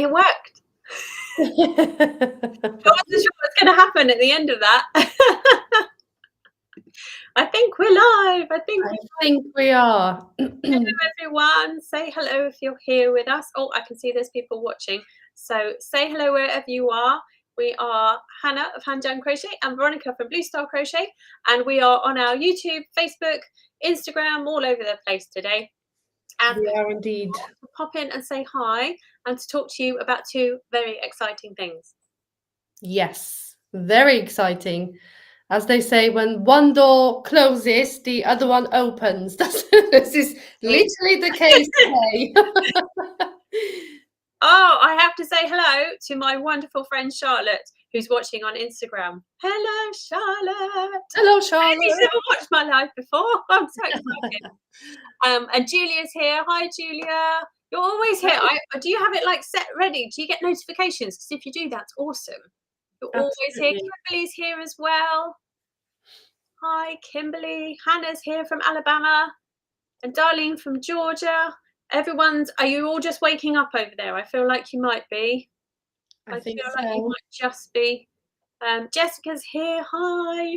it worked. I wasn't sure what's going to happen at the end of that. I think we're live. I think we are. Hello, everyone. Say hello if you're here with us. Oh, I can see there's people watching. So say hello wherever you are. We are Hannah of Handjan Crochet and Veronica from Blue Star Crochet, and we are on our YouTube, Facebook, Instagram, all over the place today. And we are indeed. To pop in and say hi and to talk to you about two very exciting things. Yes, very exciting. As they say, when one door closes, the other one opens. This is literally the case today. Oh, I have to say hello to my wonderful friend Charlotte, who's watching on Instagram. Hello, Charlotte. Hello, Charlotte. She's never watched my live before. I'm so excited. And Julia's here. Hi, Julia. You're always here. Do you have it like set ready? Do you get notifications? Because if you do, that's awesome. You're always here. Kimberly's here as well. Hi, Kimberly. Hannah's here from Alabama. And Darlene from Georgia. Are you all just waking up over there? I feel like you might be. I feel like you might just be. Jessica's here. Hi,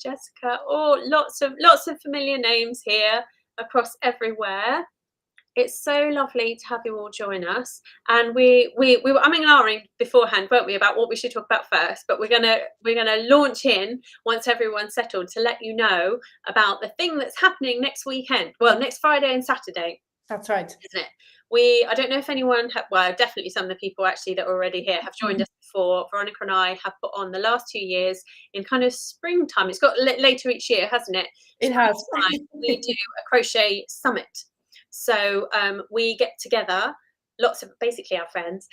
Jessica. Oh, lots of familiar names here across everywhere. It's so lovely to have you all join us. And we were umming and ahhing beforehand, weren't we, about what we should talk about first. But we're gonna launch in once everyone's settled to let you know about the thing that's happening next weekend. Well, next Friday and Saturday. That's right, isn't it? I don't know if anyone definitely some of the people actually that are already here have joined us before. Veronica and I have put on the last 2 years in kind of springtime. It's got later each year, hasn't it? It has. We do a crochet summit. So we get together, lots of basically our friends,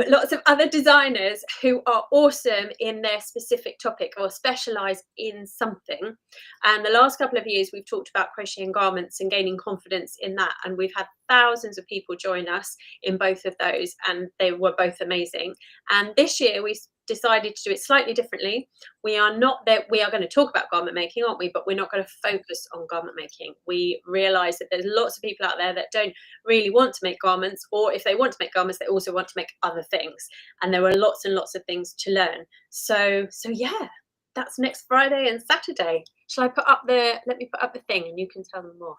lots of other designers who are awesome in their specific topic or specialize in something. And the last couple of years we've talked about crocheting garments and gaining confidence in that, and we've had thousands of people join us in both of those, and they were both amazing. And this year we decided to do it slightly differently. We are going to talk about garment making, aren't we? But we're not going to focus on garment making. We realize that there's lots of people out there that don't really want to make garments, or if they want to make garments, they also want to make other things. And there are lots and lots of things to learn. So yeah, that's next Friday and Saturday. Shall I let me put up the thing and you can tell them more.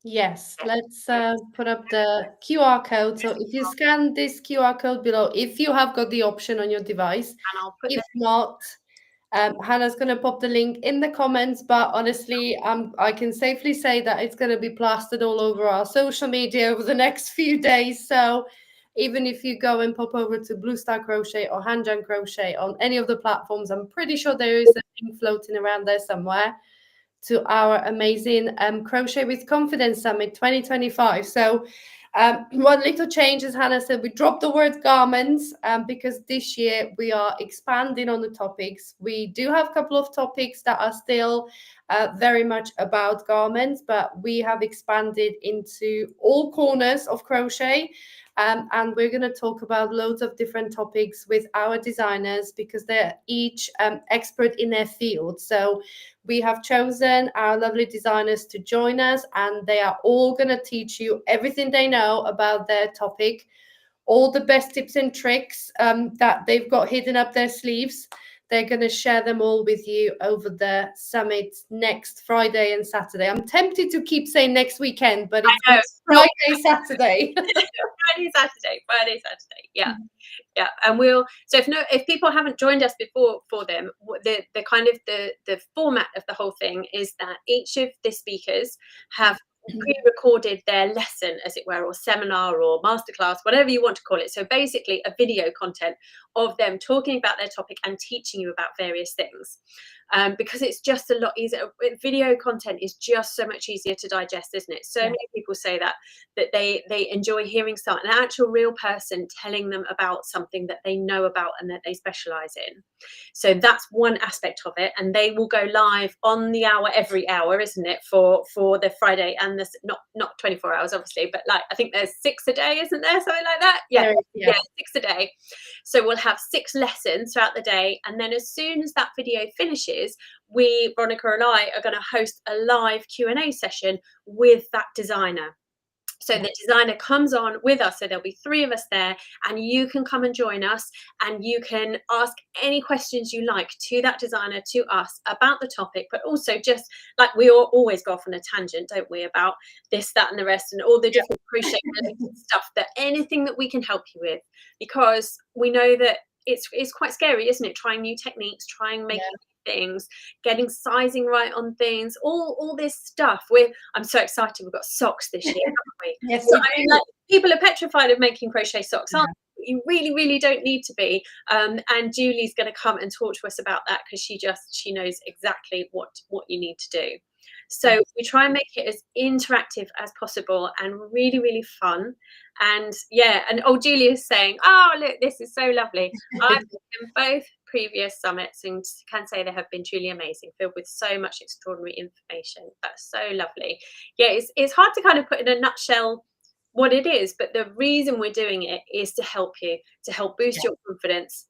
Yes, let's put up the QR code. So if you scan this QR code below, if you have got the option on your device, and I'll put if not, Hannah's going to pop the link in the comments. But honestly, I can safely say that it's going to be plastered all over our social media over the next few days. So even if you go and pop over to Blue Star Crochet or Handjan Crochet on any of the platforms, I'm pretty sure there is a link floating around there somewhere to our amazing Crochet with Confidence Summit 2025. So one little change, as Hannah said, we dropped the word garments because this year we are expanding on the topics. We do have a couple of topics that are still very much about garments, but we have expanded into all corners of crochet. And we're going to talk about loads of different topics with our designers because they're each expert in their field. So we have chosen our lovely designers to join us, and they are all going to teach you everything they know about their topic, all the best tips and tricks that they've got hidden up their sleeves. They're going to share them all with you over the summit next Friday and Saturday. I'm tempted to keep saying next weekend, but it's Friday, Saturday. Friday, Saturday. Yeah. And if people haven't joined us before for them, the kind of the format of the whole thing is that each of the speakers have pre-recorded their lesson, as it were, or seminar or masterclass, whatever you want to call it. So basically a video content of them talking about their topic and teaching you about various things. Because it's just a lot easier. Video content is just so much easier to digest, isn't it? So many people say that they enjoy hearing an actual real person telling them about something that they know about and that they specialize in. So that's one aspect of it, and they will go live on the hour every hour, isn't it, for the Friday and this not 24 hours obviously, but like I think there's 6 a day, isn't there, something like that? Yeah, 6 a day. So we'll have 6 lessons throughout the day, and then as soon as that video finishes, Veronica and I are going to host a live Q&A session with that designer. So the designer comes on with us, so there'll be 3 of us there, and you can come and join us, and you can ask any questions you like to that designer, to us, about the topic, but also just like we all always go off on a tangent, don't we, about this, that, and the rest, and all the different crochet related stuff, that anything that we can help you with, because we know that it's quite scary, isn't it? Trying new techniques, trying making things, getting sizing right on things, all this stuff. I'm so excited. We've got socks this year, haven't we? Yes, So, we I mean, do. like, people are petrified of making crochet socks, Yeah. aren't they? You really, really don't need to be. And Julie's going to come and talk to us about that, because she knows exactly what you need to do. So we try and make it as interactive as possible and really, really fun. And yeah, and Julia's saying, oh, look, this is so lovely. I've been both previous summits and can say they have been truly amazing, filled with so much extraordinary information. That's so lovely. Yeah, it's hard to kind of put in a nutshell what it is, but the reason we're doing it is to help you, to help boost your confidence.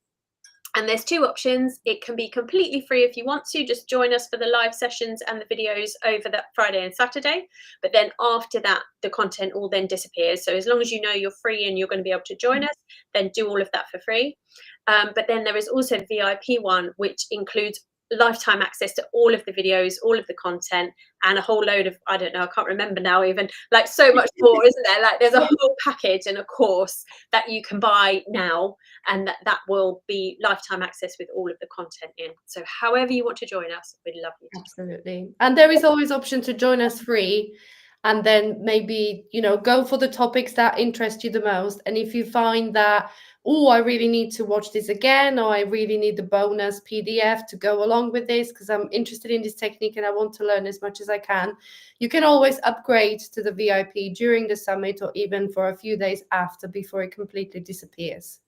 And there's 2 options. It can be completely free if you want to just join us for the live sessions and the videos over that Friday and Saturday. But then after that, the content all then disappears. So as long as you know you're free and you're going to be able to join us, then do all of that for free. But then there is also the VIP one, which includes lifetime access to all of the videos, all of the content, and a whole load of, I don't know, I can't remember now, even, like, so much more, isn't there? Like, there's a whole package and a course that you can buy now, and that will be lifetime access with all of the content in. So however you want to join us, we'd love you to. Absolutely. And there is always option to join us free, and then maybe, go for the topics that interest you the most. And if you find that, oh, I really need to watch this again, or I really need the bonus PDF to go along with this because I'm interested in this technique and I want to learn as much as I can, you can always upgrade to the VIP during the summit, or even for a few days after, before it completely disappears.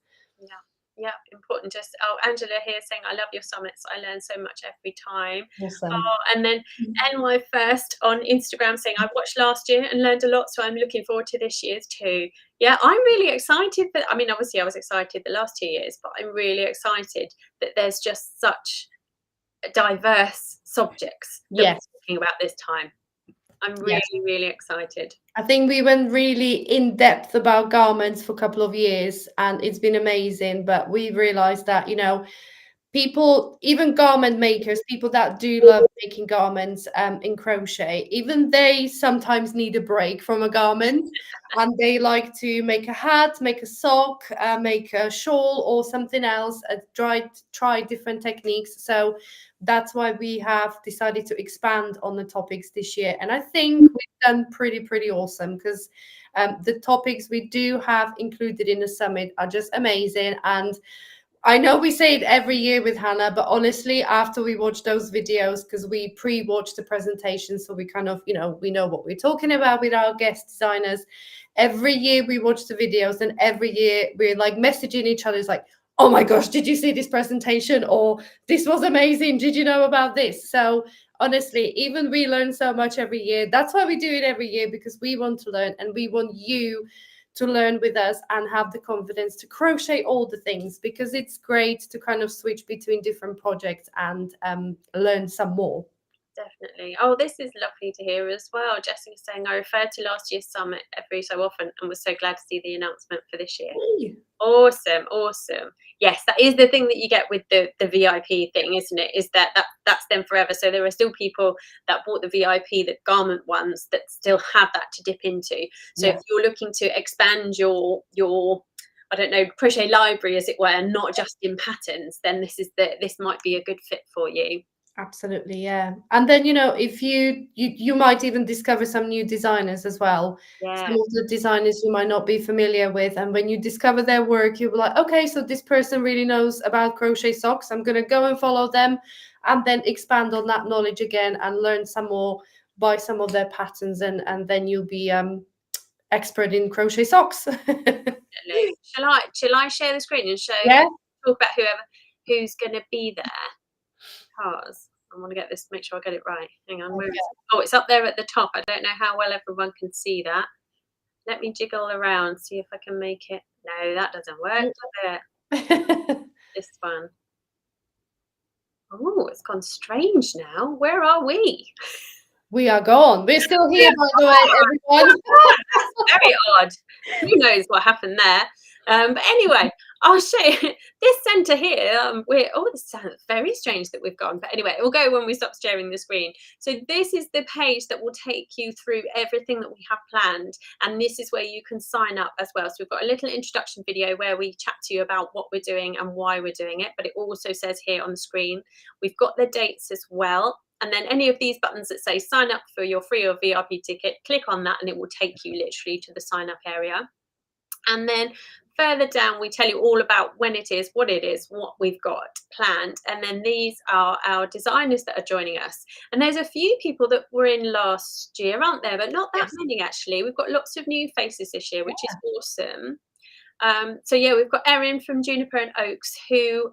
Yeah, important. Just Angela here saying, I love your summits. I learn so much every time. Awesome. And then NY First on Instagram saying, I've watched last year and learned a lot, so I'm looking forward to this year's too. Yeah, I'm really excited. But I mean, obviously I was excited the last 2 years, but I'm really excited that there's just such diverse subjects that we're talking about this time. I'm really, really excited. I think we went really in depth about garments for a couple of years, and it's been amazing. But we realized that, people, even garment makers, people that do love making garments in crochet, even they sometimes need a break from a garment, and they like to make a hat, make a sock, make a shawl or something else, try different techniques. So that's why we have decided to expand on the topics this year. And I think we've done pretty awesome, because the topics we do have included in the summit are just amazing. And I know we say it every year with Hannah, but honestly, after we watch those videos, because we pre-watch the presentation, so we kind of, we know what we're talking about with our guest designers. Every year we watch the videos, and every year we're like messaging each other. It's like, oh my gosh, did you see this presentation? Or this was amazing. Did you know about this? So honestly, even we learn so much every year. That's why we do it every year, because we want to learn, and we want you to learn with us and have the confidence to crochet all the things, because it's great to kind of switch between different projects and learn some more. Definitely. Oh, this is lovely to hear as well. Jessica's saying, I referred to last year's summit every so often and was so glad to see the announcement for this year. Hey. Awesome. Yes, that is the thing that you get with the VIP thing, isn't it? Is that's them forever. So there are still people that bought the VIP, the garment ones, that still have that to dip into. So if you're looking to expand your I don't know, crochet library, as it were, not just in patterns, then this might be a good fit for you. Absolutely, yeah. And then, if you might even discover some new designers as well. Some of the designers you might not be familiar with, and when you discover their work, you'll be like, okay, so this person really knows about crochet socks. I'm going to go and follow them, and then expand on that knowledge again and learn some more, buy some of their patterns, and then you'll be expert in crochet socks. Shall I share the screen and talk about who's going to be there? Because I want to get this, make sure I get it right. Hang on, where is it? Oh, it's up there at the top. I don't know how well everyone can see that. Let me jiggle around, see if I can make it. No, that doesn't work, does it? This one. Oh, it's gone strange now. Where are we? We are gone. We're still Yeah. here, by the way, everyone. That's very odd. Who knows what happened there? But anyway, I'll show you this center here. This sounds very strange that we've gone. But anyway, it will go when we stop sharing the screen. So this is the page that will take you through everything that we have planned. And this is where you can sign up as well. So we've got a little introduction video where we chat to you about what we're doing and why we're doing it. But it also says here on the screen, we've got the dates as well. And then any of these buttons that say sign up for your free or VIP ticket, click on that and it will take you literally to the sign up area. And then further down, we tell you all about when it is, what we've got planned. And then these are our designers that are joining us. And there's a few people that were in last year, aren't there? But not that many, actually. We've got lots of new faces this year, which is awesome. So yeah, we've got Erin from Juniper and Oaks, who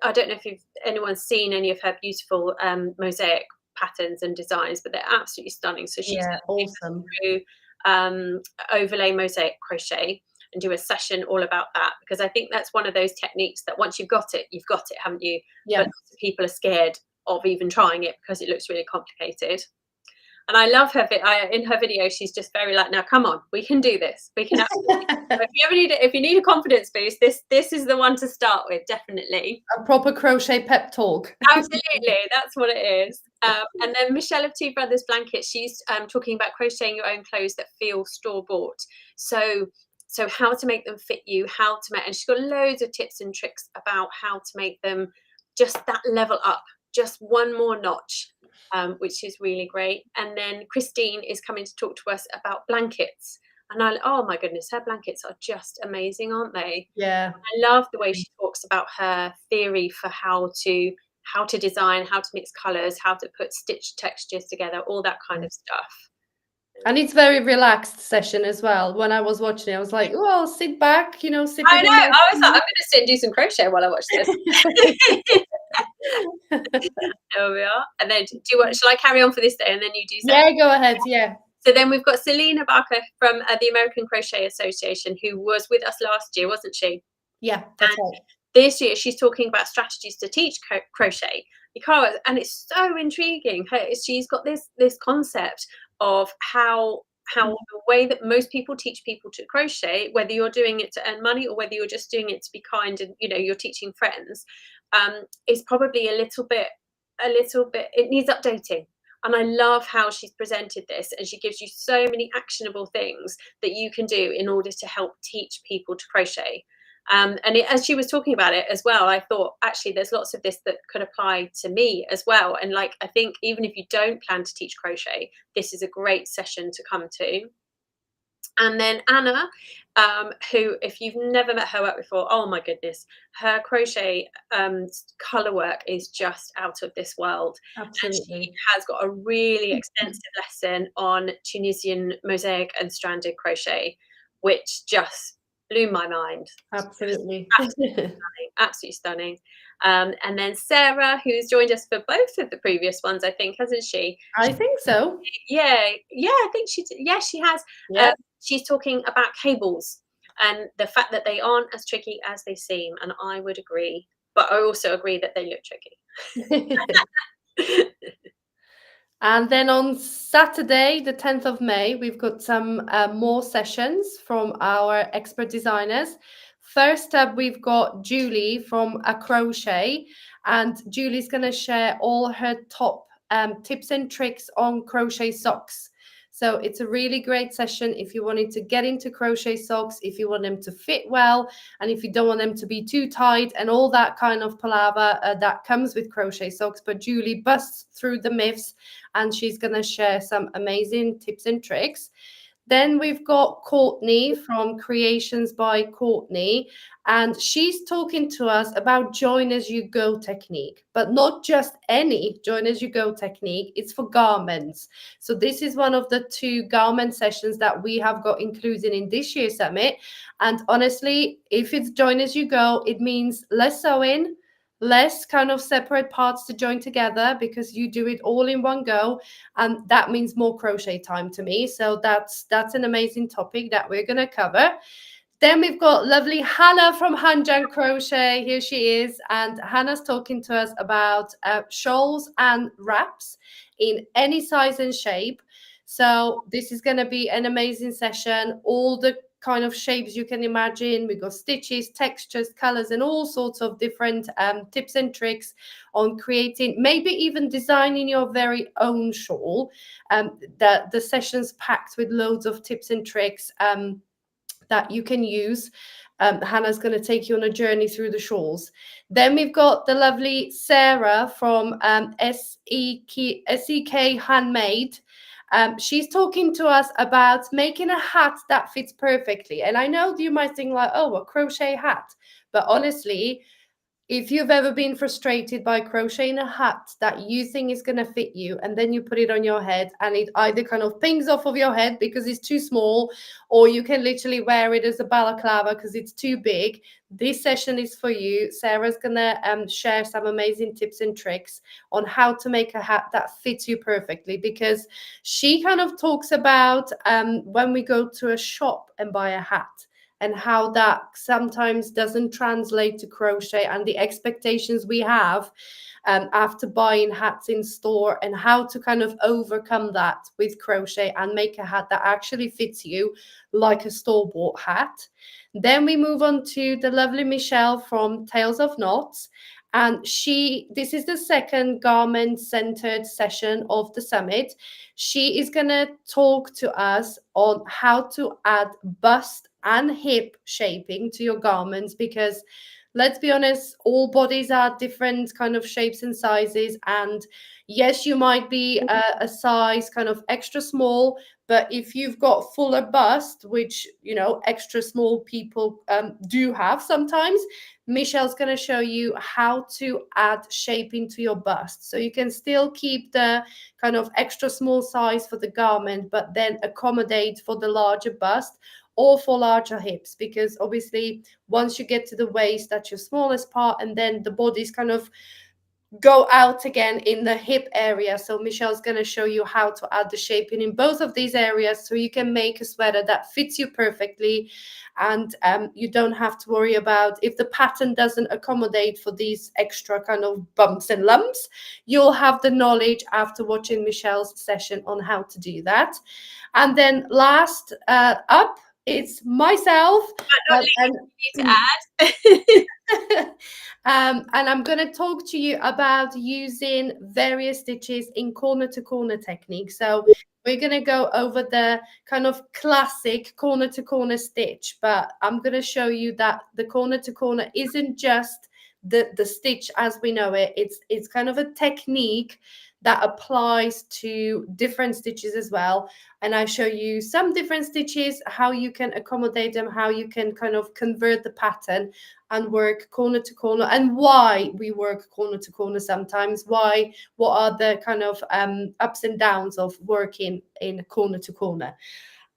I don't know if anyone's seen any of her beautiful mosaic patterns and designs, but they're absolutely stunning. So she's awesome. Through overlay mosaic crochet and do a session all about that, because I think that's one of those techniques that once you've got it, haven't you? Yeah. But people are scared of even trying it because it looks really complicated. And I love her. In her video, she's just very like, now come on, we can do this. We can. If you need a confidence boost, this is the one to start with, definitely. A proper crochet pep talk. Absolutely, that's what it is. And then Michelle of Two Brothers Blankets, she's talking about crocheting your own clothes that feel store-bought. So how to make them fit you, and she's got loads of tips and tricks about how to make them just that level up, just one more notch. Which is really great. And then Christine is coming to talk to us about blankets. And oh my goodness, her blankets are just amazing, aren't they? Yeah. I love the way she talks about her theory for how to design, how to mix colours, how to put stitch textures together, all that kind of stuff. And it's very relaxed session as well. When I was watching it, I was like, oh, I'll sit back, sip I know. it in I was like, I'm going to sit and do some crochet while I watch this. There we are. And then shall I carry on for this day and then you do something? Yeah, go ahead. Yeah. So then we've got Selena Barker from the American Crochet Association, who was with us last year, wasn't she? Yeah, that's right. This year she's talking about strategies to teach crochet, and it's so intriguing. She's got this concept of how the way that most people teach people to crochet, whether you're doing it to earn money or whether you're just doing it to be kind and you're teaching friends, is probably a little bit it needs updating. And I love how she's presented this, and she gives you so many actionable things that you can do in order to help teach people to crochet. As she was talking about it as well, I thought actually there's lots of this that could apply to me as well. And like, I think even if you don't plan to teach crochet, this is a great session to come to. And then Anna, who, if you've never met her work before, oh my goodness, her crochet colour work is just out of this world. Absolutely. And she has got a really extensive lesson on Tunisian mosaic and stranded crochet, which just blew my mind. Absolutely. Absolutely stunning. And then Sarah, who's joined us for both of the previous ones, I think, hasn't she? I think so. Yeah, I think she has. Yeah. She's talking about cables and the fact that they aren't as tricky as they seem, and I would agree, but I also agree that they look tricky. And then on Saturday, the 10th of May, we've got some more sessions from our expert designers. First up, we've got Julie from A Crochet, and Julie's going to share all her top tips and tricks on crochet socks. So it's a really great session if you wanted to get into crochet socks, if you want them to fit well, and if you don't want them to be too tight and all that kind of palaver that comes with crochet socks. But Julie busts through the myths, and she's going to share some amazing tips and tricks. Then we've got Courtney from Creations by Courtney, and she's talking to us about join as you go technique, but not just any join as you go technique. It's for garments. So this is one of the 2 garment sessions that we have got included in this year's summit. And honestly, if it's join as you go, it means less sewing, less kind of separate parts to join together, because you do it all in one go, and that means more crochet time to me. So that's an amazing topic that we're going to cover. Then we've got lovely Hannah from Hanjang Crochet. Here she is. And Hannah's talking to us about shawls and wraps in any size and shape. So this is going to be an amazing session. All the kind of shapes you can imagine. We've got stitches, textures, colors, and all sorts of different tips and tricks on creating, maybe even designing your very own shawl. The session's packed with loads of tips and tricks that you can use. Hannah's going to take you on a journey through the shawls. Then we've got the lovely Sarah from SEK Handmade. She's talking to us about making a hat that fits perfectly. And I know you might think like, oh, a crochet hat. But honestly, if you've ever been frustrated by crocheting a hat that you think is going to fit you, and then you put it on your head and it either kind of pings off of your head because it's too small, or you can literally wear it as a balaclava because it's too big, this session is for you. Sarah's going to share some amazing tips and tricks on how to make a hat that fits you perfectly, because she kind of talks about when we go to a shop and buy a hat, and how that sometimes doesn't translate to crochet, and the expectations we have after buying hats in store, and how to kind of overcome that with crochet and make a hat that actually fits you like a store-bought hat. Then we move on to the lovely Michelle from Tales of Knots. And this is the second garment-centered session of the summit. She is going to talk to us on how to add bust and hip shaping to your garments, because let's be honest, all bodies are different kind of shapes and sizes. And yes, you might be a size kind of extra small, but if you've got fuller bust, which, you know, extra small people do have sometimes, Michelle's going to show you how to add shaping to your bust. So you can still keep the kind of extra small size for the garment, but then accommodate for the larger bust or for larger hips, because obviously once you get to the waist, that's your smallest part, and then the body's kind of go out again in the hip area. So Michelle's going to show you how to add the shaping in both of these areas, so you can make a sweater that fits you perfectly, and you don't have to worry about if the pattern doesn't accommodate for these extra kind of bumps and lumps. You'll have the knowledge after watching Michelle's session on how to do that. And then last up, it's myself. Not And to add. and I'm going to talk to you about using various stitches in corner to corner technique. So we're going to go over the kind of classic corner to corner stitch, but I'm going to show you that the corner to corner isn't just the stitch as we know it. It's kind of a technique that applies to different stitches as well. And I show you some different stitches, how you can accommodate them, how you can kind of convert the pattern and work corner to corner, and why we work corner to corner sometimes, what are the kind of ups and downs of working in corner to corner.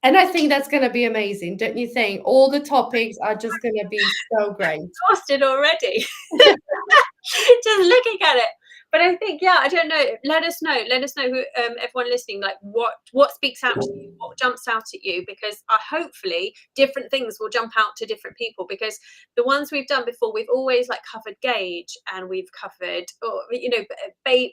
And I think that's going to be amazing, don't you think? All the topics are just going to be so great. Exhausted already. Just looking at it. But I think, yeah, I don't know. Let us know who, everyone listening, like what speaks out to you, what jumps out at you, because hopefully different things will jump out to different people, because the ones we've done before, we've always like covered gauge, and we've covered, or, you know,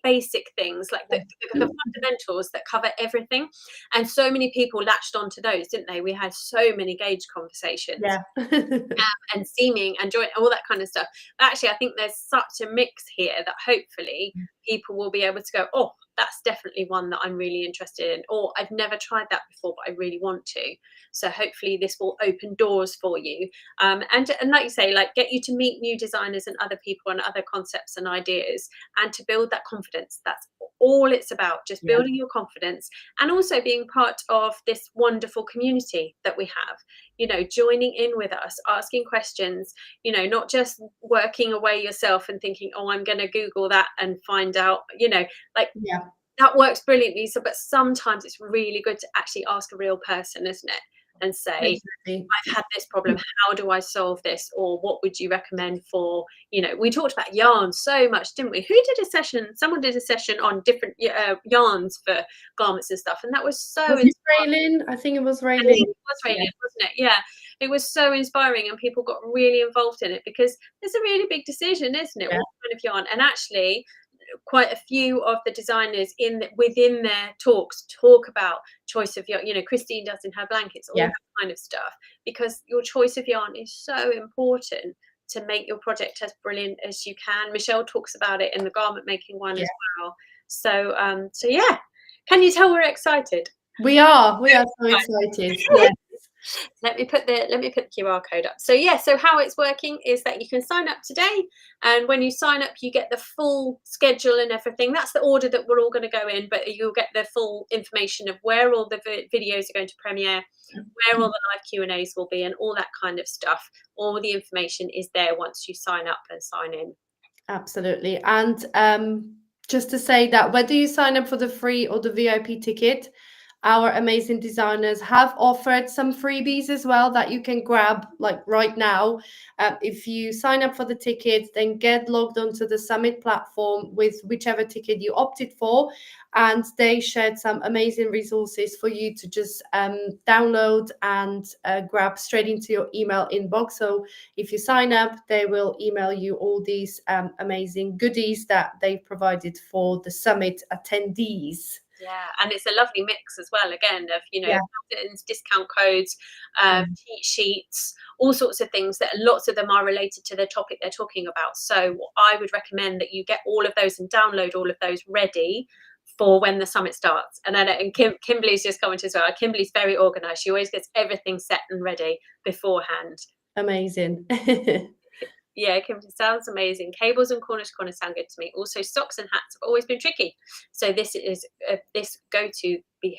basic things like the fundamentals that cover everything. And so many people latched onto those, didn't they? We had so many gauge conversations. Yeah. And seaming and joint, all that kind of stuff. But actually, I think there's such a mix here that hopefully people will be able to go, oh, that's definitely one that I'm really interested in, or I've never tried that before, but I really want to. So hopefully this will open doors for you, and like you say, like get you to meet new designers and other people and other concepts and ideas, and to build that confidence. That's all it's about, just building your confidence, and also being part of this wonderful community that we have, you know, joining in with us, asking questions, you know, not just working away yourself and thinking, oh, I'm going to Google that and find out, you know, like that works brilliantly. So, but sometimes it's really good to actually ask a real person, isn't it? And say, I've had this problem, how do I solve this? Or what would you recommend for, you know, we talked about yarns so much, didn't we? Who did a session? Someone did a session on different yarns for garments and stuff. And that was so was it Raylin? I think it was Raylin. Wasn't it? Yeah. it was so inspiring, and people got really involved in it, because it's a really big decision, isn't it? Yeah. What kind of yarn? And actually, quite a few of the designers within their talks talk about choice of yarn. Christine does in her blankets, all Yeah. that kind of stuff, because your choice of yarn is so important to make your project as brilliant as you can. Michelle talks about it in the garment making one as well. So yeah, can you tell we're excited? We are so excited. Yeah. Let me put the QR code up. So yeah, so how it's working is that you can sign up today, and when you sign up, you get the full schedule and everything. That's the order that we're all going to go in, but you'll get the full information of where all the videos are going to premiere, where all the live Q&As will be, and all that kind of stuff. All the information is there once you sign up and sign in. Absolutely. And just to say that whether you sign up for the free or the VIP ticket, our amazing designers have offered some freebies as well that you can grab like right now. If you sign up for the ticket, then get logged onto the Summit platform with whichever ticket you opted for. And they shared some amazing resources for you to just download and grab straight into your email inbox. So if you sign up, they will email you all these amazing goodies that they've provided for the Summit attendees. Yeah, and it's a lovely mix as well, again, of Yeah. buttons, discount codes, cheat sheets, all sorts of things that lots of them are related to the topic they're talking about. So I would recommend that you get all of those and download all of those ready for when the summit starts. And Kimberly's just commented as well. Kimberly's very organized. She always gets everything set and ready beforehand. Amazing. Yeah, Kimberly, sounds amazing. Cables and corner to corner sound good to me. Also, socks and hats have always been tricky. So this is is going to be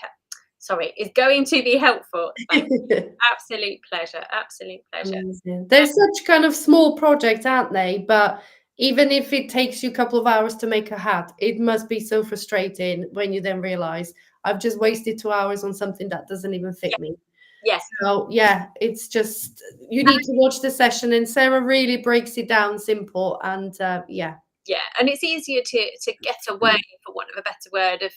helpful. Absolute pleasure. Absolute pleasure. Amazing. They're such kind of small projects, aren't they? But even if it takes you a couple of hours to make a hat, it must be so frustrating when you then realize I've just wasted 2 hours on something that doesn't even fit me. Yes. So yeah, it's just you need to watch the session, and Sarah really breaks it down simple, and yeah. Yeah, and it's easier to get away, for want of a better word, of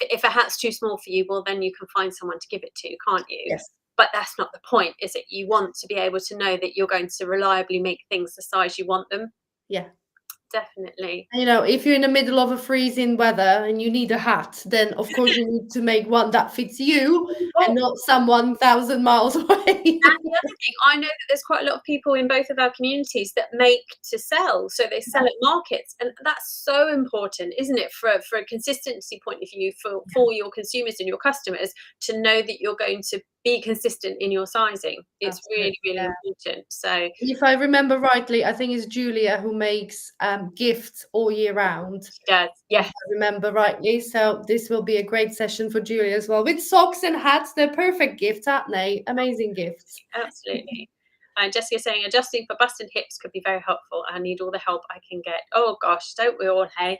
if a hat's too small for you, well, then you can find someone to give it to, can't you? Yes. But that's not the point, is it? You want to be able to know that you're going to reliably make things the size you want them. Yeah. Definitely. If you're in the middle of a freezing weather and you need a hat, then of course you need to make one that fits you and not someone 1,000 miles away. And the other thing, I know that there's quite a lot of people in both of our communities that make to sell. So they sell at markets. And that's so important, isn't it? For a consistency point of view for your consumers and your customers, to know that you're going to be consistent in your sizing. It's really, really important. So if I remember rightly, I think it's Julia who makes gifts all year round. She does, yes. If I remember rightly. So this will be a great session for Julia as well. With socks and hats, they're perfect gifts, aren't they? Amazing gifts. Absolutely. And Jessica's saying adjusting for bust and hips could be very helpful. I need all the help I can get. Oh gosh, don't we all, hey?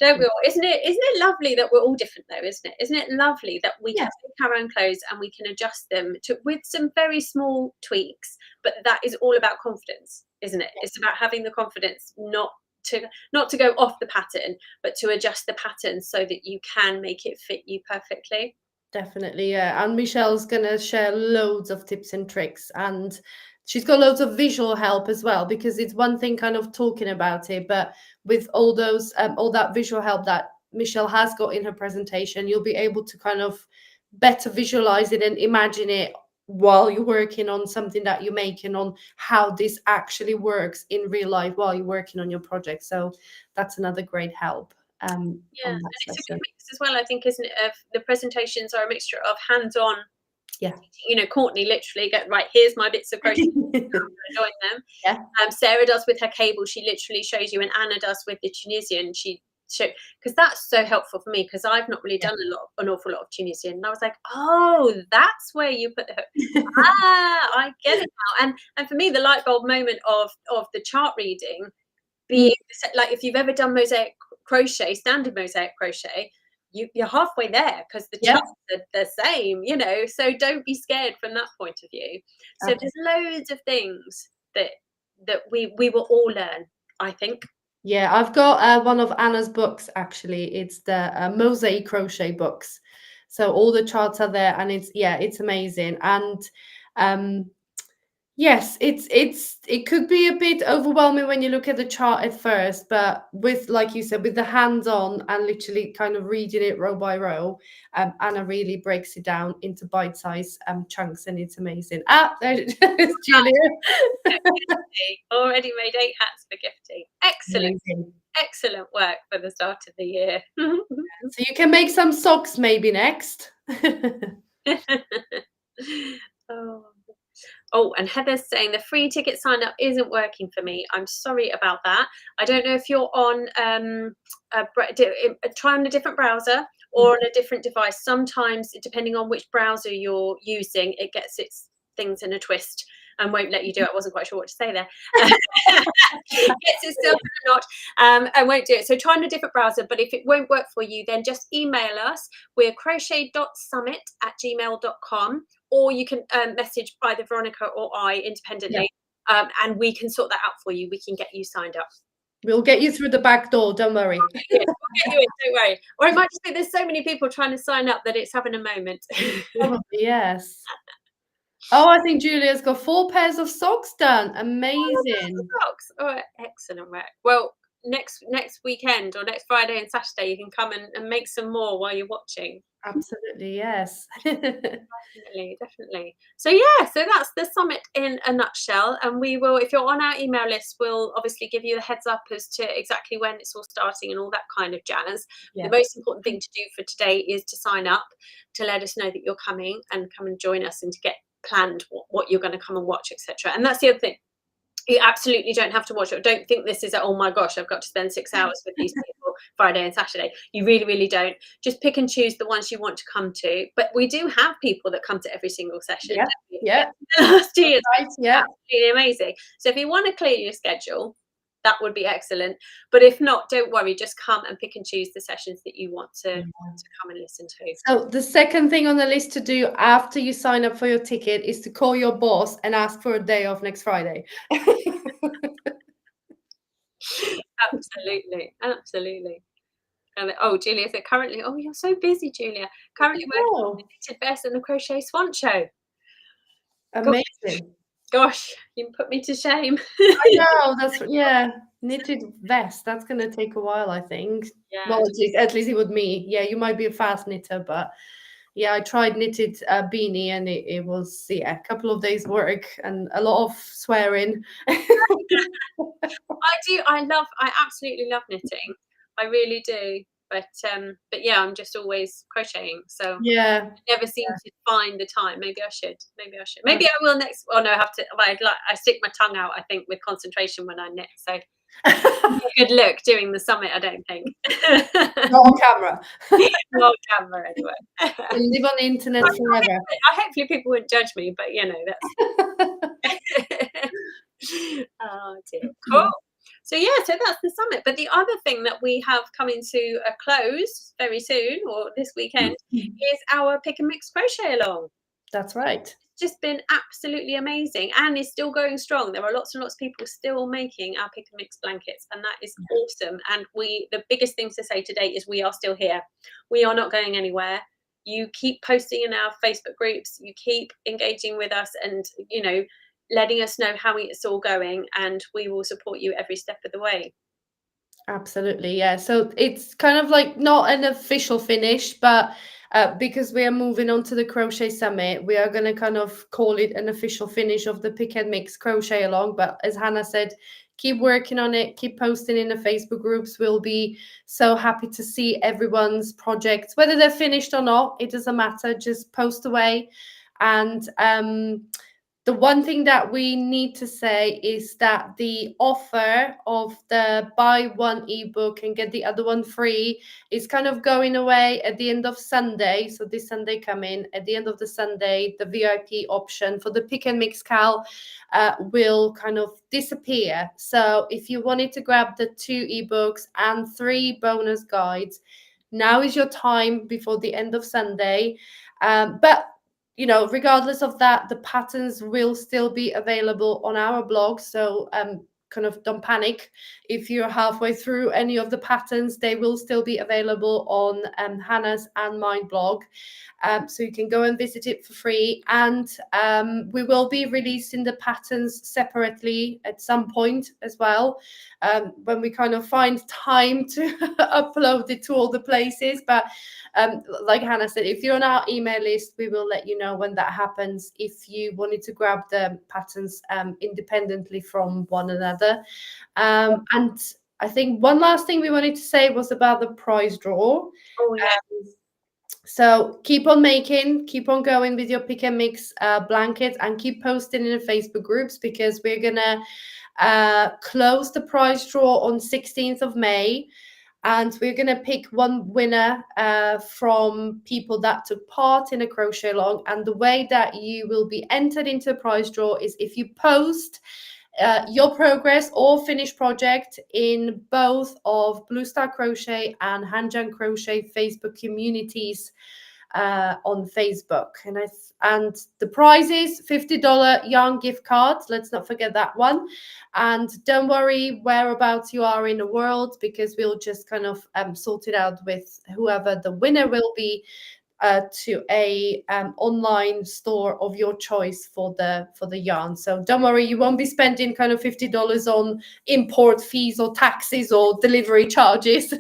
Don't we all? Isn't it lovely that we're all different though, isn't it? Isn't it lovely that we can make our own clothes and we can adjust them with some very small tweaks, but that is all about confidence, isn't it? It's about having the confidence not to go off the pattern, but to adjust the pattern so that you can make it fit you perfectly. Definitely, yeah. And Michelle's gonna share loads of tips and tricks, and she's got loads of visual help as well, because it's one thing kind of talking about it, but with all that visual help that Michelle has got in her presentation, you'll be able to kind of better visualize it and imagine it while you're working on something that you're making, on how this actually works in real life while you're working on your project. So that's another great help. And it's a good mix as well, I think, isn't it? Of the presentations are a mixture of hands-on. Yeah. Courtney literally right, here's my bits of crochet. I'm going to join them. Yeah. Sarah does with her cable. She literally shows you, and Anna does with the Tunisian. Because that's so helpful for me, because I've not really done an awful lot of Tunisian, and I was like, oh, that's where you put the hook. I get it now. And for me, the light bulb moment of the chart reading being like, if you've ever done mosaic crochet, standard mosaic crochet, you're halfway there, because the charts are the same, so don't be scared from that point of view. So there's loads of things that we will all learn, I think. Yeah, I've got one of Anna's books, actually. It's the Mosaic Crochet books. So all the charts are there, and it's amazing. And yes, it could be a bit overwhelming when you look at the chart at first, but with, like you said, with the hands-on and literally kind of reading it row by row, Anna really breaks it down into bite-sized chunks, and it's amazing. There's Julia. Already made 8 hats for gifting. Excellent. Amazing. Excellent work for the start of the year. So you can make some socks maybe next. Oh. Oh, and Heather's saying the free ticket sign up isn't working for me. I'm sorry about that. I don't know if you're on try on a different browser or on a different device. Sometimes, depending on which browser you're using, it gets its things in a twist and won't let you do it. I wasn't quite sure what to say there. Gets itself in a knot and won't do it. So try on a different browser, but if it won't work for you, then just email us. We're crochet.summit@gmail.com, or you can message either Veronica or I independently, and we can sort that out for you. We can get you signed up. We'll get you through the back door, don't worry. We'll get you in, don't worry. Or it might just be there's so many people trying to sign up that it's having a moment. Probably, yes. Oh, I think Julia's got 4 pairs of socks done. Amazing. Socks. Oh, excellent work. Well, next weekend or next Friday and Saturday, you can come and make some more while you're watching. Absolutely, yes. Definitely. So yeah, so that's the summit in a nutshell. And we will, if you're on our email list, we'll obviously give you the heads up as to exactly when it's all starting and all that kind of jazz. The most important thing to do for today is to sign up, to let us know that you're coming and come and join us, and to get planned what you're going to come and watch, etc. And that's the other thing. You absolutely don't have to watch it. Don't think this is oh my gosh, I've got to spend 6 hours with these people Friday and Saturday. You really, really don't. Just pick and choose the ones you want to come to. But we do have people that come to every single session. Last year, absolutely amazing. So if you want to clear your schedule, that would be excellent. But if not, don't worry. Just come and pick and choose the sessions that you want to come and listen to. So the second thing on the list to do after you sign up for your ticket is to call your boss and ask for a day off next Friday. Absolutely. Oh, Julia said currently. Oh, you're so busy, Julia. Currently working on the Knitted Vest and the Crochet Swan Show. Amazing. Gosh, you put me to shame. I know, knitted vest. That's going to take a while, I think. Yeah. Well, at least it would me. Yeah, you might be a fast knitter, but yeah, I tried knitted beanie, and it was a couple of days work and a lot of swearing. I absolutely love knitting. I really do. But yeah, I'm just always crocheting, so I never seem to find the time. Maybe I should. Maybe I will next. Oh no, I have to. I stick my tongue out, I think, with concentration when I knit. So good look during the summit, I don't think. Not on camera. Not on camera, anyway. You live on the internet forever. Hopefully people wouldn't judge me, but you know that's. Oh dear. Cool. So yeah, so that's the summit. But the other thing that we have coming to a close very soon, or this weekend, is our Pick and Mix crochet along. That's right. It's just been absolutely amazing, and is still going strong. There are lots and lots of people still making our Pick and Mix blankets, and that is awesome. And the biggest thing to say today is we are still here. We are not going anywhere. You keep posting in our Facebook groups, you keep engaging with us, and letting us know how it's all going, and we will support you every step of the way. Absolutely, yeah. So it's kind of like not an official finish, but because we are moving on to the Crochet Summit, we are going to kind of call it an official finish of the Pick and Mix crochet along. But as Hannah said, keep working on it, keep posting in the Facebook groups. We'll be so happy to see everyone's projects, whether they're finished or not. It doesn't matter, just post away. And the one thing that we need to say is that the offer of the buy one ebook and get the other one free is kind of going away at the end of Sunday. So this Sunday coming, at the end of the Sunday, the VIP option for the Pick and Mix Cal will kind of disappear. So if you wanted to grab the 2 ebooks and 3 bonus guides, now is your time before the end of Sunday. But regardless of that, the patterns will still be available on our blog. So kind of don't panic. If you're halfway through any of the patterns, they will still be available on Hannah's and mine blog. So you can go and visit it for free. And we will be releasing the patterns separately at some point as well, when we kind of find time to upload it to all the places. But like Hannah said, if you're on our email list, we will let you know when that happens, if you wanted to grab the patterns independently from one another. And I think one last thing we wanted to say was about the prize draw. Oh yeah. So keep on making, keep on going with your pick and mix blankets, and keep posting in the Facebook groups, because we're gonna close the prize draw on 16th of May. And we're going to pick one winner from people that took part in a crochet along. And the way that you will be entered into a prize draw is if you post your progress or finished project in both of Blue Star Crochet and Hanjan Crochet Facebook communities on Facebook. And the prize is $50 yarn gift cards. Let's not forget that one. And don't worry whereabouts you are in the world, because we'll just kind of sort it out with whoever the winner will be, to a online store of your choice for the yarn. So don't worry, you won't be spending kind of $50 on import fees or taxes or delivery charges.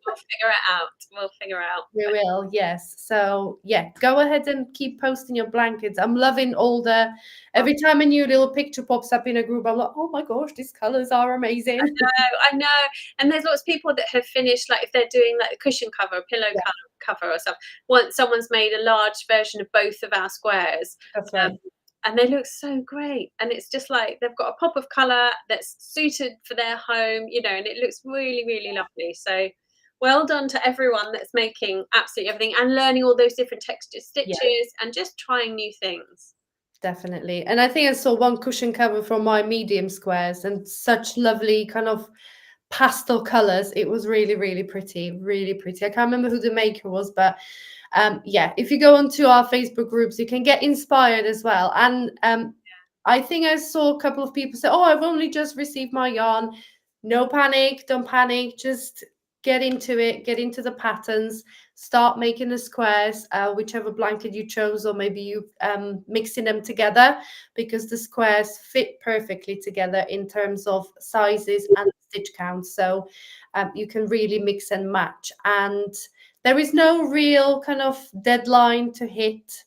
We'll figure it out. We'll figure it out. We will, yes. So yeah, go ahead and keep posting your blankets. I'm loving all the, every time a new little picture pops up in a group, I'm like, oh my gosh, these colors are amazing. I know. And there's lots of people that have finished, like if they're doing like a cushion cover, a pillow cover or something. Once someone's made a large version of both of our squares. That's right. And they look so great. And it's just like they've got a pop of colour that's suited for their home, you know, and it looks really, really lovely. So well done to everyone that's making absolutely everything and learning all those different texture stitches and just trying new things. Definitely. And I think I saw one cushion cover from my medium squares, and such lovely kind of pastel colors. It was really, really pretty, really pretty. I can't remember who the maker was, but yeah, if you go onto our Facebook groups, you can get inspired as well. And I think I saw a couple of people say, oh, I've only just received my yarn. No panic, don't panic, just get into it, get into the patterns, start making the squares, whichever blanket you chose, or maybe you mixing them together, because the squares fit perfectly together in terms of sizes and stitch counts. So you can really mix and match, and there is no real kind of deadline to hit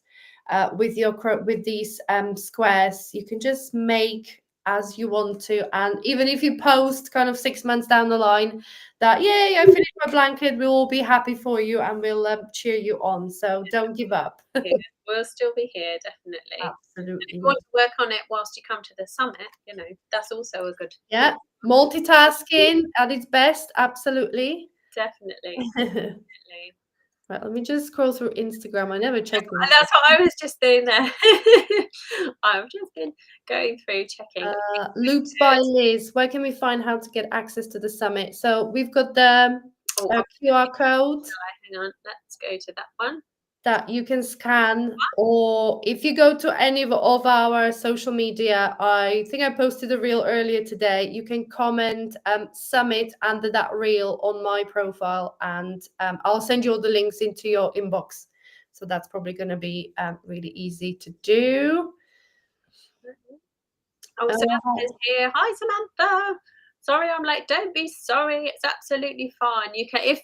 with these squares. You can just make as you want to, and even if you post kind of 6 months down the line that yay, I finished my blanket, we'll all be happy for you, and we'll cheer you on. So don't give up. Yeah, we'll still be here, definitely. Absolutely. If you want to work on it whilst you come to the summit, you know, that's also a good. Yeah, multitasking at its best. Absolutely. Definitely. Definitely. Right, let me just scroll through Instagram. I never checked. And that's what I was just doing there. I've just been going through checking. Loops by Liz. Where can we find how to get access to the summit? So we've got the QR code. Hang on, let's go to that one. That you can scan, or if you go to any of our social media, I think I posted a reel earlier today, you can comment summit under that reel on my profile, and I'll send you all the links into your inbox. So that's probably going to be really easy to do. Oh, Samantha's here. Hi, Samantha. Sorry I'm late. Don't be sorry. It's absolutely fine. You can, if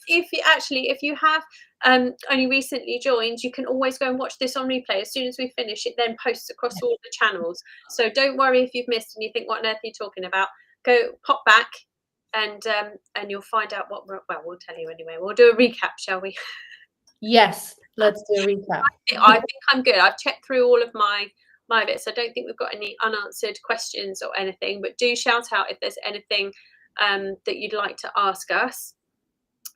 you have only recently joined, you can always go and watch this on replay. As soon as we finish, it then posts across all the channels. So don't worry if you've missed and you think, what on earth are you talking about? Go pop back and you'll find out what we'll tell you anyway. We'll do a recap, shall we? Yes, let's do a recap. I think I'm good. I've checked through all of my bits. I don't think we've got any unanswered questions or anything, but do shout out if there's anything that you'd like to ask us.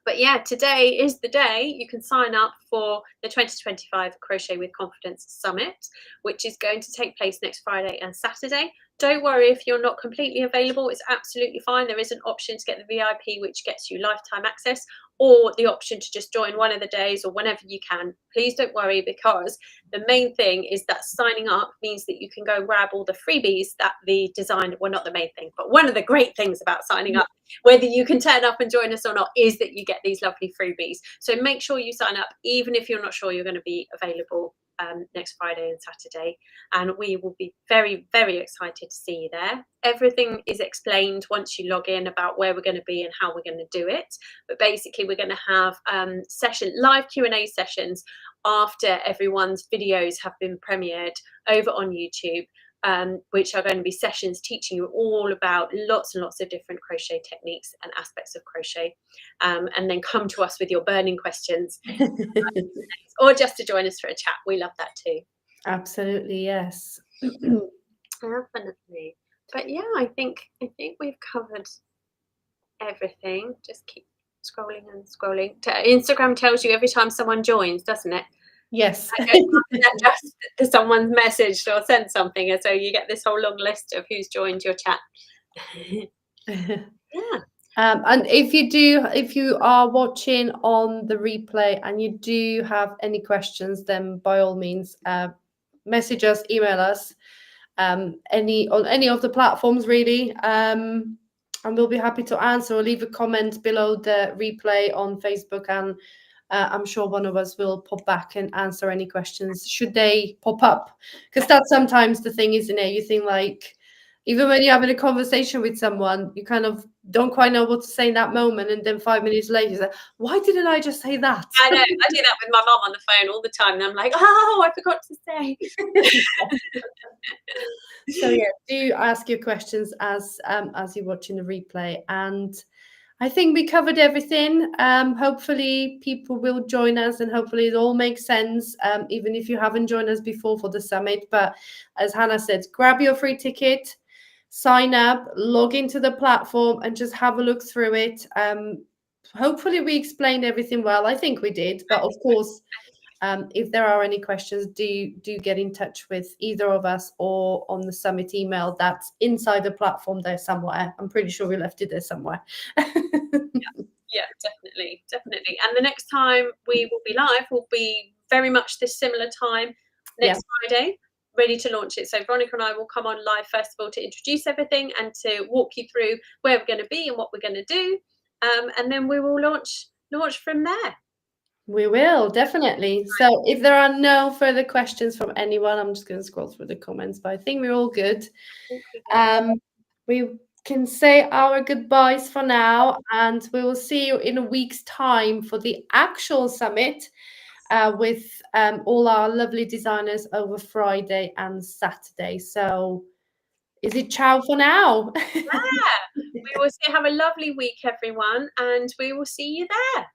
But yeah, today is the day you can sign up for the 2025 Crochet with Confidence Summit, which is going to take place next Friday and Saturday. Don't worry if you're not completely available, it's absolutely fine. There is an option to get the VIP, which gets you lifetime access, or the option to just join one of the days or whenever you can. Please don't worry, because the main thing is that signing up means that you can go and grab all the freebies that the designer, well, not the main thing, but one of the great things about signing up, whether you can turn up and join us or not, is that you get these lovely freebies. So make sure you sign up, even if you're not sure you're going to be available next Friday and Saturday, and we will be very, very excited to see you there. Everything is explained once you log in about where we're going to be and how we're going to do it. But basically, we're going to have live Q&A sessions after everyone's videos have been premiered over on YouTube, which are going to be sessions teaching you all about lots and lots of different crochet techniques and aspects of crochet, and then come to us with your burning questions or just to join us for a chat. We love that too. Absolutely, yes. Definitely. But yeah, I think we've covered everything. Just keep scrolling and scrolling. Instagram tells you every time someone joins, doesn't it? Yes. Just to someone's messaged or sent something, and so you get this whole long list of who's joined your chat. Yeah. And if you are watching on the replay and you do have any questions, then by all means, message us, email us, on any of the platforms really, and we'll be happy to answer, or leave a comment below the replay on Facebook, and I'm sure one of us will pop back and answer any questions should they pop up, because that's sometimes the thing, isn't it? You think, like, even when you're having a conversation with someone, you kind of don't quite know what to say in that moment, and then 5 minutes later, you're like, why didn't I just say that? I know, I do that with my mum on the phone all the time, and I'm like, oh, I forgot to say. So yeah, do ask your questions as you're watching the replay, and I think we covered everything. Hopefully people will join us, and hopefully it all makes sense, even if you haven't joined us before for the summit. But as Hannah said, grab your free ticket, sign up, log into the platform, and just have a look through it. Hopefully we explained everything well. I think we did, but of course, if there are any questions, do get in touch with either of us, or on the summit email that's inside the platform there somewhere. I'm pretty sure we left it there somewhere. Yeah, definitely. And the next time we will be live will be very much this similar time next Friday, ready to launch it. So Veronica and I will come on live first of all to introduce everything and to walk you through where we're going to be and what we're going to do, and then we will launch from there. We will, definitely. So if there are no further questions from anyone, I'm just going to scroll through the comments, but I think we're all good. We can say our goodbyes for now, and we will see you in a week's time for the actual summit, with all our lovely designers over Friday and Saturday. So is it ciao for now? Yeah, we will have a lovely week, everyone, and we will see you there.